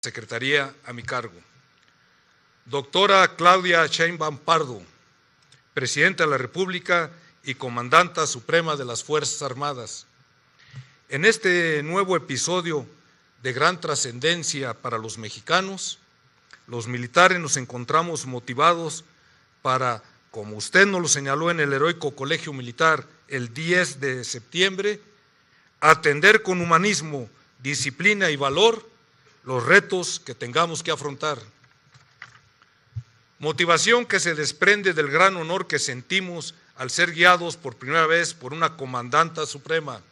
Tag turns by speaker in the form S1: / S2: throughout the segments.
S1: Secretaría a mi cargo. Doctora Claudia Sheinbaum Pardo, Presidenta de la República y Comandanta Suprema de las Fuerzas Armadas. En este nuevo episodio de gran trascendencia para los mexicanos, los militares nos encontramos motivados para, como usted nos lo señaló en el heroico Colegio Militar el 10 de septiembre, atender con humanismo, disciplina y valor los retos que tengamos que afrontar. Motivación que se desprende del gran honor que sentimos al ser guiados por primera vez por una comandanta suprema,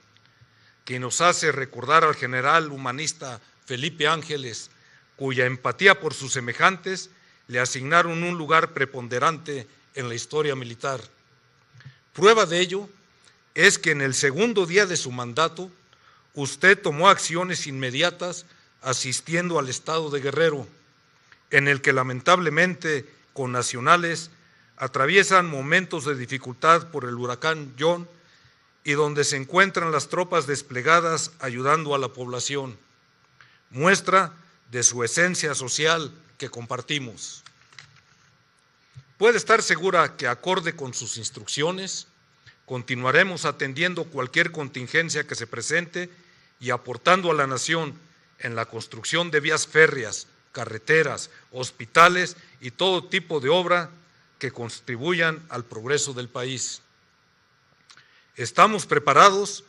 S1: que nos hace recordar al general humanista Felipe Ángeles, cuya empatía por sus semejantes le asignaron un lugar preponderante en la historia militar. Prueba de ello es que en el segundo día de su mandato, usted tomó acciones inmediatas asistiendo al estado de Guerrero, en el que lamentablemente connacionales atraviesan momentos de dificultad por el huracán John y donde se encuentran las tropas desplegadas ayudando a la población, muestra de su esencia social que compartimos. Puede estar segura que, acorde con sus instrucciones, continuaremos atendiendo cualquier contingencia que se presente y aportando a la nación en la construcción de vías férreas, carreteras, hospitales y todo tipo de obra que contribuyan al progreso del país. Estamos preparados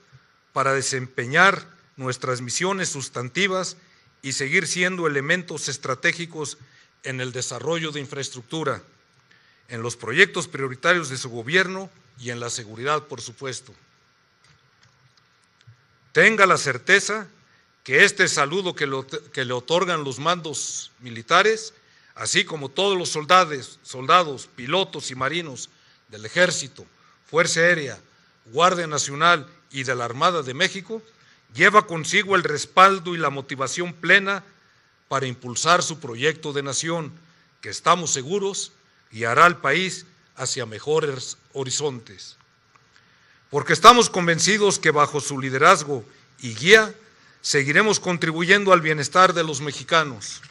S1: para desempeñar nuestras misiones sustantivas y seguir siendo elementos estratégicos en el desarrollo de infraestructura, en los proyectos prioritarios de su gobierno y en la seguridad, por supuesto. Tenga la certeza que este saludo que le otorgan los mandos militares, así como todos los soldados, pilotos y marinos del Ejército, Fuerza Aérea, Guardia Nacional y de la Armada de México, lleva consigo el respaldo y la motivación plena para impulsar su proyecto de nación, que estamos seguros guiará al país hacia mejores horizontes. Porque estamos convencidos que bajo su liderazgo y guía seguiremos contribuyendo al bienestar de los mexicanos.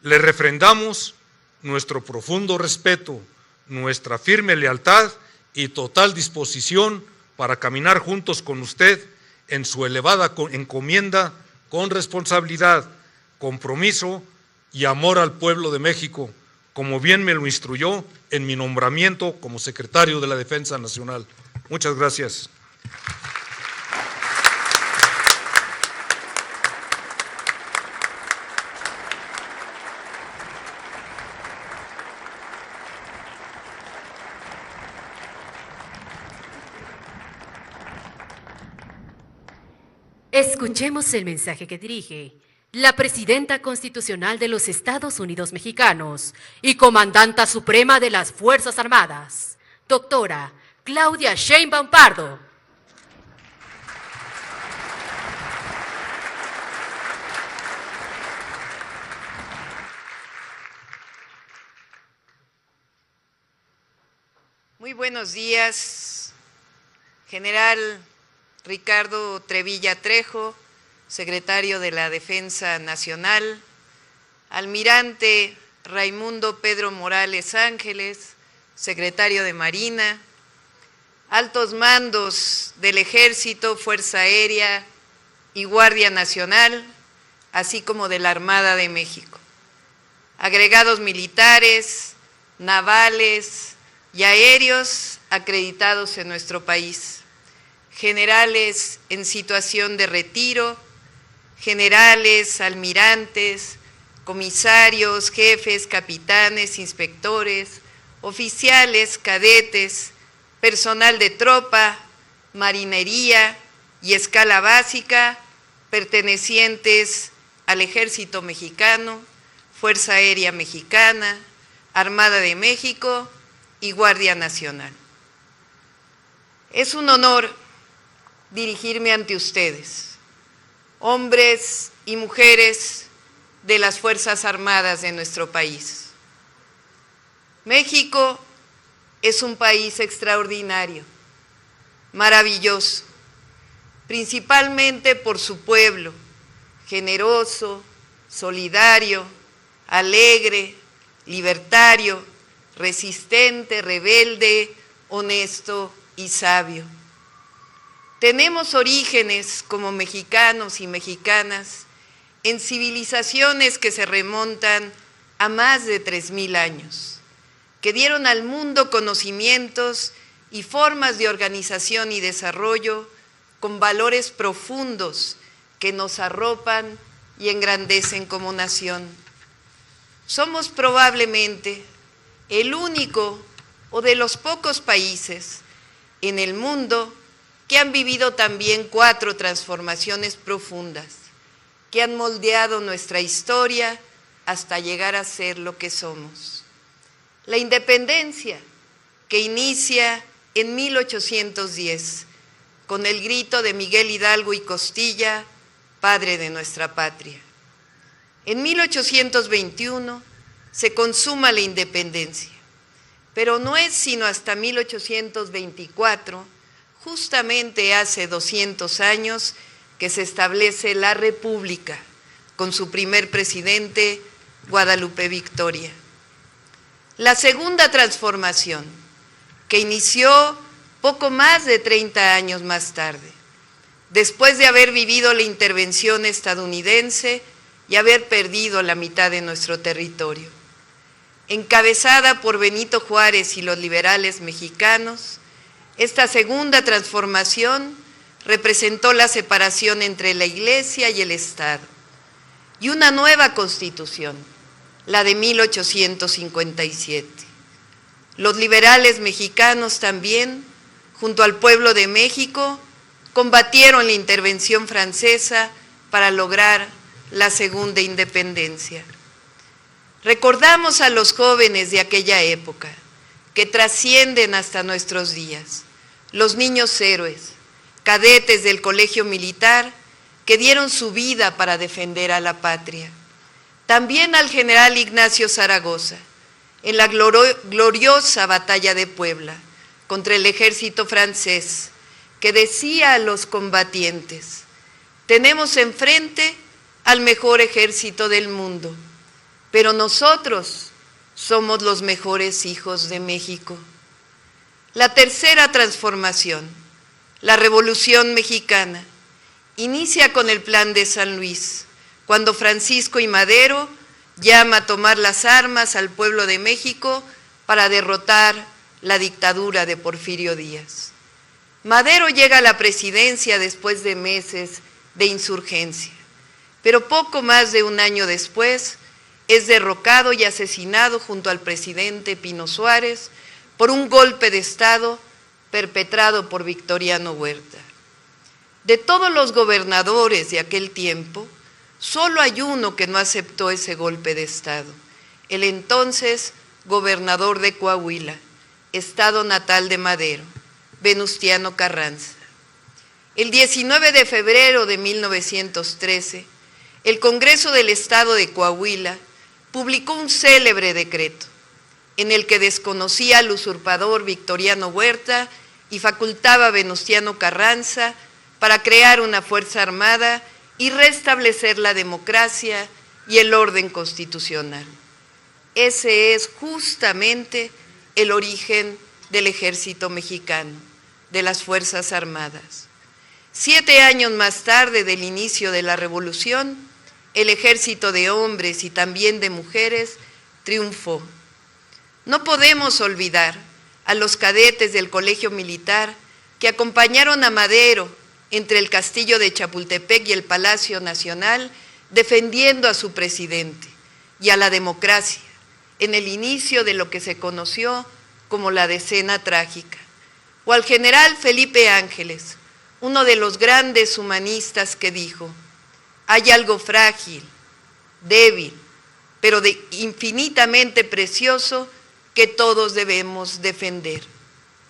S1: Le refrendamos nuestro profundo respeto, nuestra firme lealtad y total disposición para caminar juntos con usted en su elevada encomienda con responsabilidad, compromiso y amor al pueblo de México, como bien me lo instruyó en mi nombramiento como secretario de la Defensa Nacional. Muchas gracias.
S2: Escuchemos el mensaje que dirige la Presidenta Constitucional de los Estados Unidos Mexicanos y Comandanta Suprema de las Fuerzas Armadas, doctora Claudia Sheinbaum Pardo.
S3: Muy buenos días, General Ricardo Trevilla Trejo, secretario de la Defensa Nacional, Almirante Raimundo Pedro Morales Ángeles, secretario de Marina, altos mandos del Ejército, Fuerza Aérea y Guardia Nacional, así como de la Armada de México, agregados militares, navales y aéreos acreditados en nuestro país, generales en situación de retiro, generales, almirantes, comisarios, jefes, capitanes, inspectores, oficiales, cadetes, personal de tropa, marinería y escala básica pertenecientes al Ejército Mexicano, Fuerza Aérea Mexicana, Armada de México y Guardia Nacional. Es un honor dirigirme ante ustedes, hombres y mujeres de las Fuerzas Armadas de nuestro país. México es un país extraordinario, maravilloso, principalmente por su pueblo, generoso, solidario, alegre, libertario, resistente, rebelde, honesto y sabio. Tenemos orígenes como mexicanos y mexicanas en civilizaciones que se remontan a más de 3000 años, que dieron al mundo conocimientos y formas de organización y desarrollo con valores profundos que nos arropan y engrandecen como nación. Somos probablemente el único o de los pocos países en el mundo que han vivido también 4 transformaciones profundas, que han moldeado nuestra historia hasta llegar a ser lo que somos. La independencia, que inicia en 1810, con el grito de Miguel Hidalgo y Costilla, padre de nuestra patria. En 1821 se consuma la independencia, pero no es sino hasta 1824, justamente hace 200 años, que se establece la República, con su primer presidente, Guadalupe Victoria. La segunda transformación, que inició poco más de 30 años más tarde, después de haber vivido la intervención estadounidense y haber perdido la mitad de nuestro territorio. Encabezada por Benito Juárez y los liberales mexicanos, esta segunda transformación representó la separación entre la Iglesia y el Estado y una nueva Constitución, la de 1857. Los liberales mexicanos también, junto al pueblo de México, combatieron la intervención francesa para lograr la segunda independencia. Recordamos a los jóvenes de aquella época, que trascienden hasta nuestros días, los niños héroes, cadetes del colegio militar que dieron su vida para defender a la patria. También al general Ignacio Zaragoza, en la gloriosa batalla de Puebla, contra el ejército francés, que decía a los combatientes: tenemos enfrente al mejor ejército del mundo, pero nosotros somos los mejores hijos de México. La tercera transformación, la Revolución Mexicana, inicia con el Plan de San Luis, cuando Francisco I. Madero llama a tomar las armas al pueblo de México para derrotar la dictadura de Porfirio Díaz. Madero llega a la presidencia después de meses de insurgencia, pero poco más de un año después es derrocado y asesinado junto al presidente Pino Suárez por un golpe de Estado perpetrado por Victoriano Huerta. De todos los gobernadores de aquel tiempo, solo hay uno que no aceptó ese golpe de Estado, el entonces gobernador de Coahuila, estado natal de Madero, Venustiano Carranza. El 19 de febrero de 1913, el Congreso del Estado de Coahuila publicó un célebre decreto en el que desconocía al usurpador Victoriano Huerta y facultaba a Venustiano Carranza para crear una fuerza armada y restablecer la democracia y el orden constitucional. Ese es justamente el origen del ejército mexicano, de las Fuerzas Armadas. 7 años más tarde del inicio de la Revolución, el ejército de hombres y también de mujeres triunfó. No podemos olvidar a los cadetes del Colegio Militar que acompañaron a Madero entre el castillo de Chapultepec y el Palacio Nacional, defendiendo a su presidente y a la democracia en el inicio de lo que se conoció como la Decena Trágica, o al general Felipe Ángeles, uno de los grandes humanistas que dijo: hay algo frágil, débil, pero infinitamente precioso que todos debemos defender: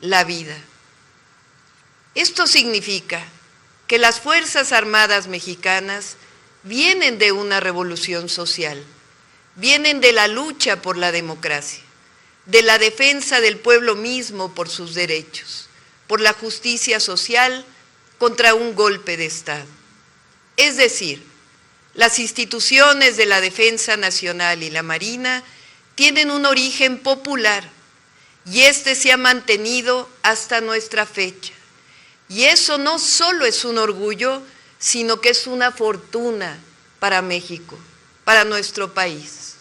S3: la vida. Esto significa que las Fuerzas Armadas mexicanas vienen de una revolución social, vienen de la lucha por la democracia, de la defensa del pueblo mismo por sus derechos, por la justicia social contra un golpe de Estado. Es decir, Las instituciones de la Defensa Nacional y la Marina tienen un origen popular y este se ha mantenido hasta nuestra fecha. Y eso no solo es un orgullo, sino que es una fortuna para México, para nuestro país.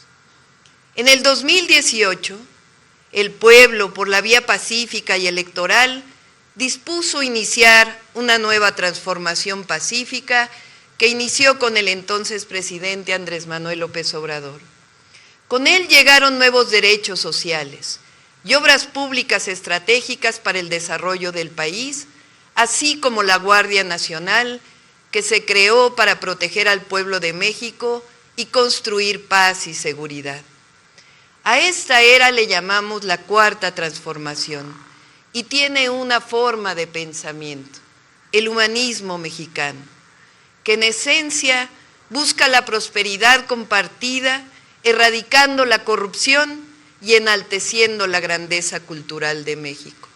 S3: En el 2018, el pueblo, por la vía pacífica y electoral, dispuso iniciar una nueva transformación pacífica que inició con el entonces presidente Andrés Manuel López Obrador. Con él llegaron nuevos derechos sociales y obras públicas estratégicas para el desarrollo del país, así como la Guardia Nacional, que se creó para proteger al pueblo de México y construir paz y seguridad. A esta era le llamamos la Cuarta Transformación y tiene una forma de pensamiento, el humanismo mexicano, que en esencia busca la prosperidad compartida, erradicando la corrupción y enalteciendo la grandeza cultural de México.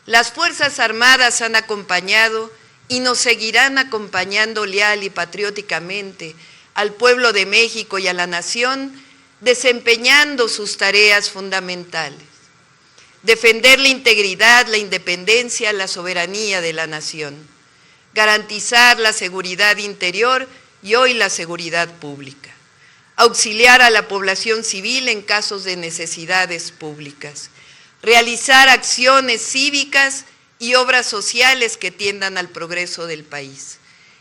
S3: Las Fuerzas Armadas han acompañado y nos seguirán acompañando leal y patrióticamente al pueblo de México y a la nación, desempeñando sus tareas fundamentales: defender la integridad, la independencia, la soberanía de la nación, garantizar la seguridad interior y hoy la seguridad pública, auxiliar a la población civil en casos de necesidades públicas, realizar acciones cívicas y obras sociales que tiendan al progreso del país,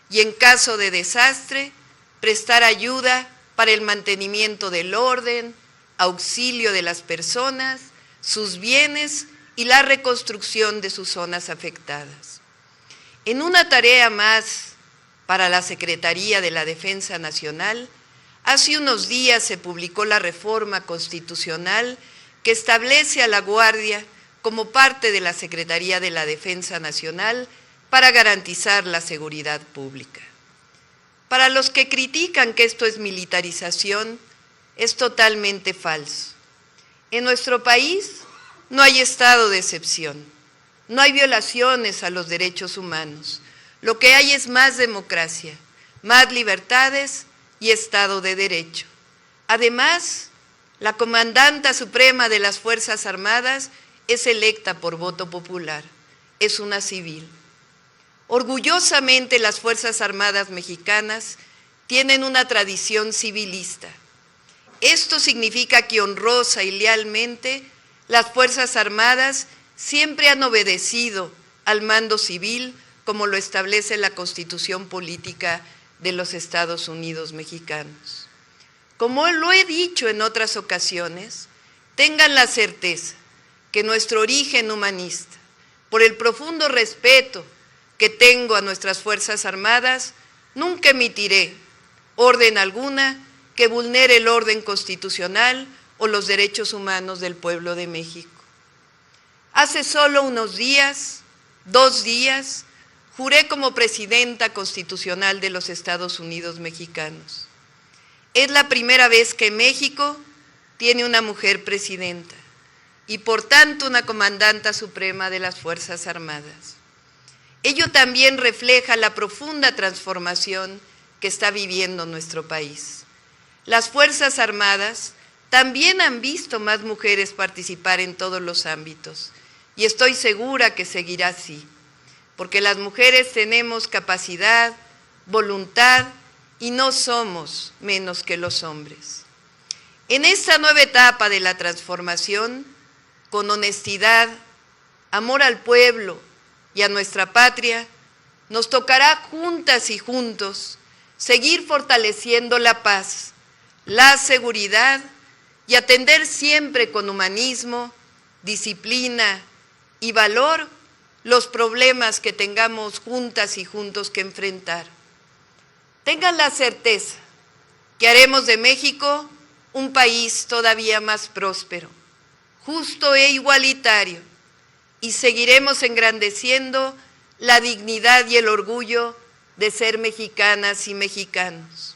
S3: y en caso de desastre, prestar ayuda para el mantenimiento del orden, auxilio de las personas, sus bienes y la reconstrucción de sus zonas afectadas. En una tarea más para la Secretaría de la Defensa Nacional, hace unos días se publicó la reforma constitucional que establece a la Guardia como parte de la Secretaría de la Defensa Nacional para garantizar la seguridad pública. Para los que critican que esto es militarización, es totalmente falso. En nuestro país no hay estado de excepción, no hay violaciones a los derechos humanos. Lo que hay es más democracia, más libertades y Estado de Derecho. Además, la comandanta suprema de las Fuerzas Armadas es electa por voto popular, es una civil. Orgullosamente las Fuerzas Armadas mexicanas tienen una tradición civilista. Esto significa que honrosa y lealmente las Fuerzas Armadas siempre han obedecido al mando civil como lo establece la Constitución Política de los Estados Unidos Mexicanos. Como lo he dicho en otras ocasiones, tengan la certeza que nuestro origen humanista, por el profundo respeto que tengo a nuestras Fuerzas Armadas, nunca emitiré orden alguna que vulnere el orden constitucional o los derechos humanos del pueblo de México. Hace solo unos días, 2 días, juré como presidenta constitucional de los Estados Unidos Mexicanos. Es la primera vez que México tiene una mujer presidenta y por tanto una comandanta suprema de las Fuerzas Armadas. Ello también refleja la profunda transformación que está viviendo nuestro país. Las Fuerzas Armadas también han visto más mujeres participar en todos los ámbitos y estoy segura que seguirá así, porque las mujeres tenemos capacidad, voluntad y no somos menos que los hombres. En esta nueva etapa de la transformación, con honestidad, amor al pueblo y a nuestra patria, nos tocará juntas y juntos seguir fortaleciendo la paz, la seguridad y atender siempre con humanismo, disciplina y valor los problemas que tengamos juntas y juntos que enfrentar. Tengan la certeza que haremos de México un país todavía más próspero, justo e igualitario, y seguiremos engrandeciendo la dignidad y el orgullo de ser mexicanas y mexicanos.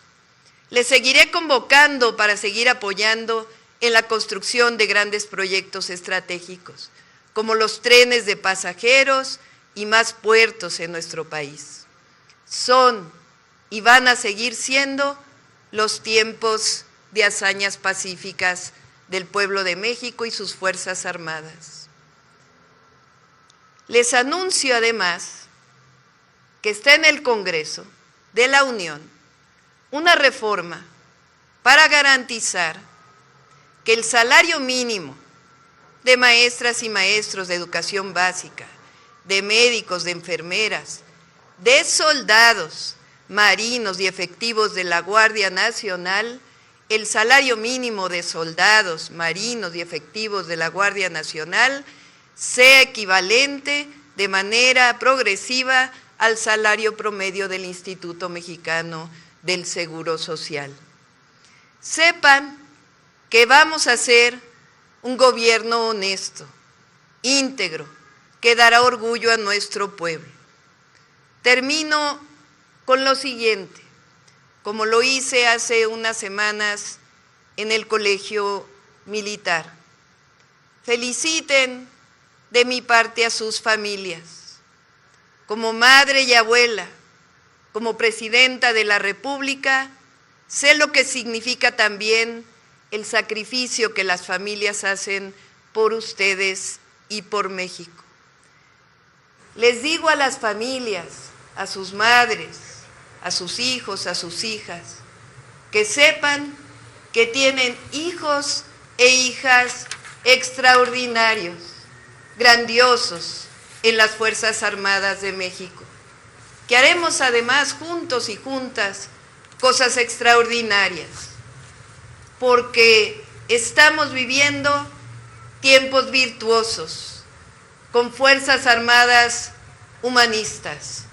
S3: Les seguiré convocando para seguir apoyando en la construcción de grandes proyectos estratégicos, como los trenes de pasajeros y más puertos en nuestro país. Son y van a seguir siendo los tiempos de hazañas pacíficas del pueblo de México y sus Fuerzas Armadas. Les anuncio además que está en el Congreso de la Unión una reforma para garantizar que el salario mínimo de maestras y maestros de educación básica, de médicos, de enfermeras, de soldados, marinos y efectivos de la Guardia Nacional, el salario mínimo de soldados, marinos y efectivos de la Guardia Nacional sea equivalente de manera progresiva al salario promedio del Instituto Mexicano del Seguro Social. Sepan que vamos a hacer un gobierno honesto, íntegro, que dará orgullo a nuestro pueblo. Termino con lo siguiente, como lo hice hace unas semanas en el Colegio Militar. Feliciten de mi parte a sus familias. Como madre y abuela, como presidenta de la República, sé lo que significa también el sacrificio que las familias hacen por ustedes y por México. Les digo a las familias, a sus madres, a sus hijos, a sus hijas, que sepan que tienen hijos e hijas extraordinarios, grandiosos en las Fuerzas Armadas de México, que haremos además juntos y juntas cosas extraordinarias, porque estamos viviendo tiempos virtuosos, con Fuerzas Armadas humanistas,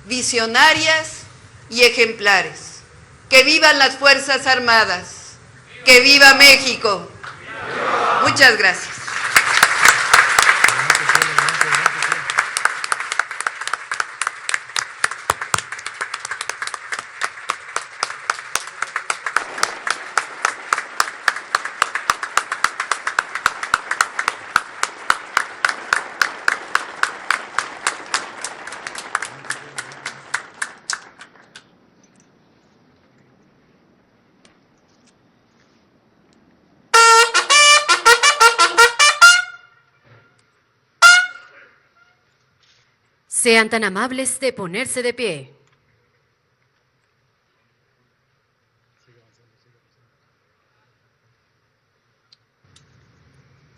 S3: visionarias y ejemplares. ¡Que vivan las Fuerzas Armadas! ¡Que viva México! Muchas gracias.
S2: Sean tan amables de ponerse de pie.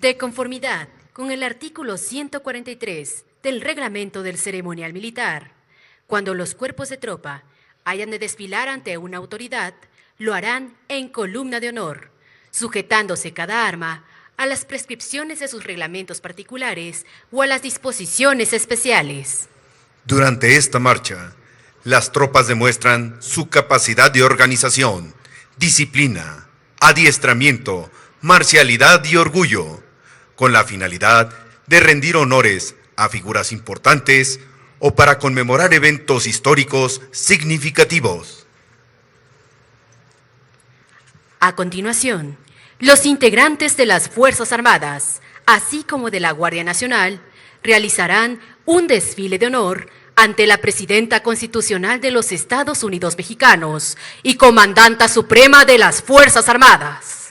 S2: De conformidad con el artículo 143 del Reglamento del Ceremonial Militar, cuando los cuerpos de tropa hayan de desfilar ante una autoridad, lo harán en columna de honor, sujetándose cada arma a las prescripciones de sus reglamentos particulares o a las disposiciones especiales.
S4: Durante esta marcha, las tropas demuestran su capacidad de organización, disciplina, adiestramiento, marcialidad y orgullo, con la finalidad de rendir honores a figuras importantes o para conmemorar eventos históricos significativos.
S2: A continuación, los integrantes de las Fuerzas Armadas, así como de la Guardia Nacional, realizarán un desfile de honor ante la Presidenta Constitucional de los Estados Unidos Mexicanos y Comandanta Suprema de las Fuerzas Armadas.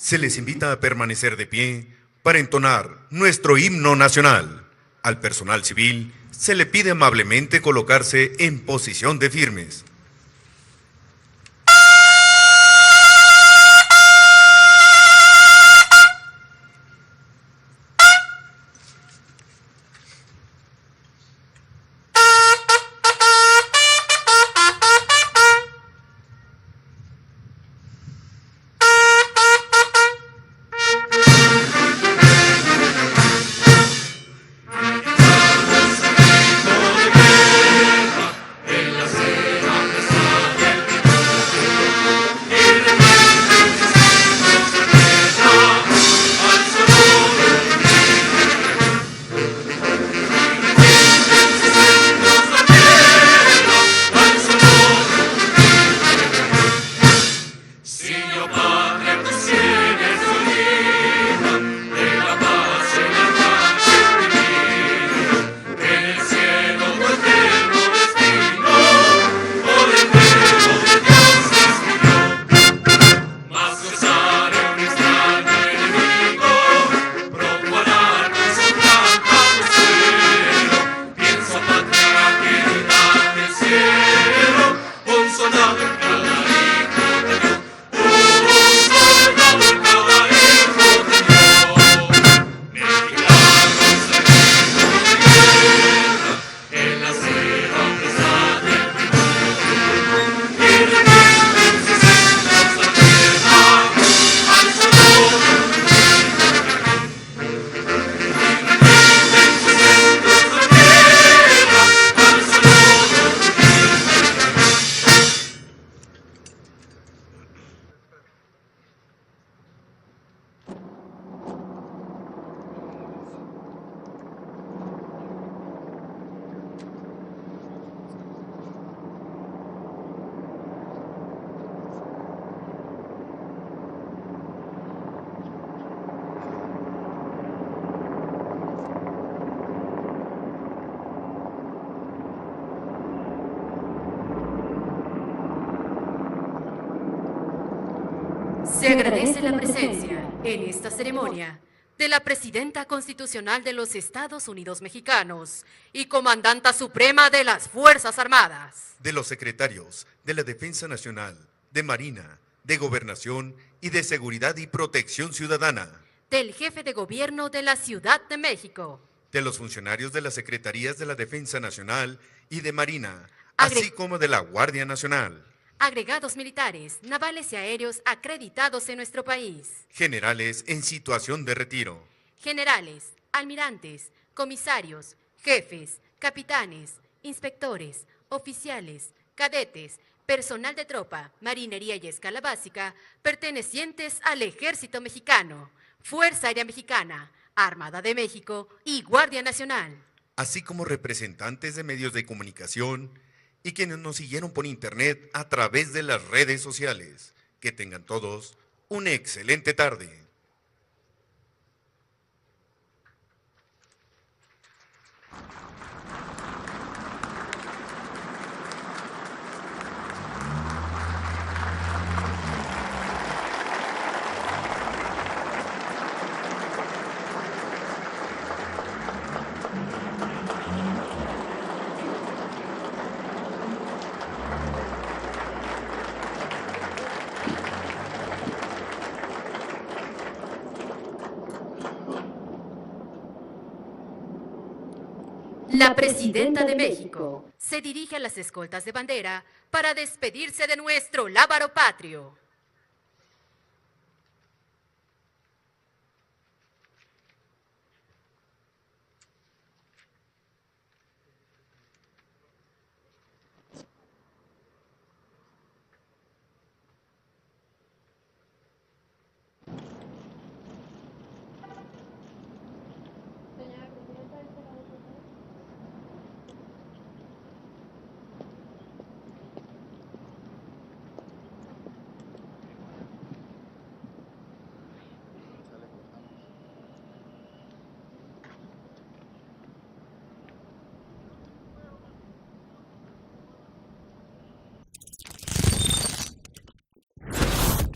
S4: se les invita a permanecer de pie para entonar nuestro himno nacional. Al personal civil se le pide amablemente colocarse en posición de firmes.
S2: Se agradece la presencia en esta ceremonia de la Presidenta Constitucional de los Estados Unidos Mexicanos y Comandanta Suprema de las Fuerzas Armadas,
S4: De los secretarios de la Defensa Nacional, de Marina, de Gobernación y de Seguridad y Protección Ciudadana,
S2: del Jefe de Gobierno de la Ciudad de México,
S4: de los funcionarios de las Secretarías de la Defensa Nacional y de Marina,
S2: Agre-
S4: así como de la Guardia Nacional,
S2: agregados militares, navales y aéreos acreditados en nuestro país,
S4: generales en situación de retiro,
S2: generales, almirantes, comisarios, jefes, capitanes, inspectores, oficiales, cadetes, personal de tropa, marinería y escala básica, pertenecientes al Ejército Mexicano, Fuerza Aérea Mexicana, Armada de México y Guardia Nacional,
S4: así como representantes de medios de comunicación y quienes nos siguieron por internet a través de las redes sociales. Que tengan todos una excelente tarde.
S2: La Presidenta de México se dirige a las escoltas de bandera para despedirse de nuestro lábaro patrio.